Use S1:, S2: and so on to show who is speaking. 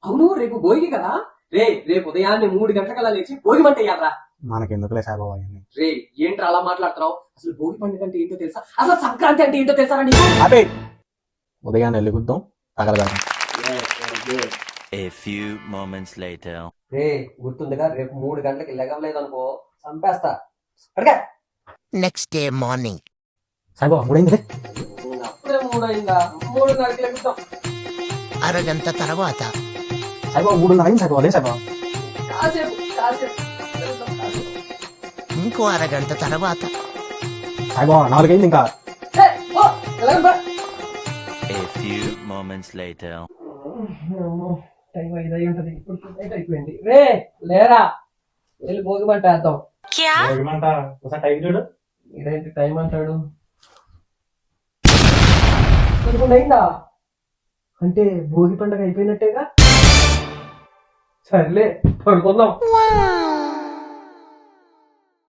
S1: అవును రేపు భోగి కదా. రేపు ఉదయాన్నే 3 గంటలకల్లా లేచి భోగి మంట వేయాలరా.
S2: మనకెందుకులే సాయిబాబా అవన్నీ.
S1: రే ఏంట్రా అలా మాట్లాడుతున్నావు? అసలు భోగి పండుగ అంటే ఏంటో తెలుసా? అసలు సంక్రాంతి అంటే ఏంటో తెలుసా నీకు?
S2: అదే ఉదయాన్నే లెగుద్దాం తగలదాం.
S3: A few moments later.
S1: రే గుర్తుందిగా, రేపు 3 గంటలకి లెగవలేదనుకో చంపేస్తా. అడిగా
S4: Next day morning.
S2: సాయిబాబా మూడైంది.
S1: అప్పుడే 3 అయిందా? 3:30కి లెగుద్దాం.
S4: అరగంట తర్వాత.
S2: సాయిబాబా 3:30 అయింది సాయిబాబా. అదే సాయిబాబా
S1: కాసేపు లెగుద్దాం, కాసేపు.
S4: ఇంకో అరగంట తర్వాత.
S2: సాయిబాబా 4 అయింది ఇంకా.
S1: ఓ, లెగం బా.
S3: A few moments later.
S1: Time 5 అయి ఉంటది, ఇప్పుడు నైట్ అయిపోయింది. రే లేరా, వెళ్ళి భోగి మంట వేద్దాం.
S2: ఏమంట ఒకసారి టైం చూడు.
S1: ఇదేంటి టైం అంటాడు? 11 అయిందా? అంటే భోగి పండుగ అయిపోయినట్టేగా. సర్లే పడుకుందాం.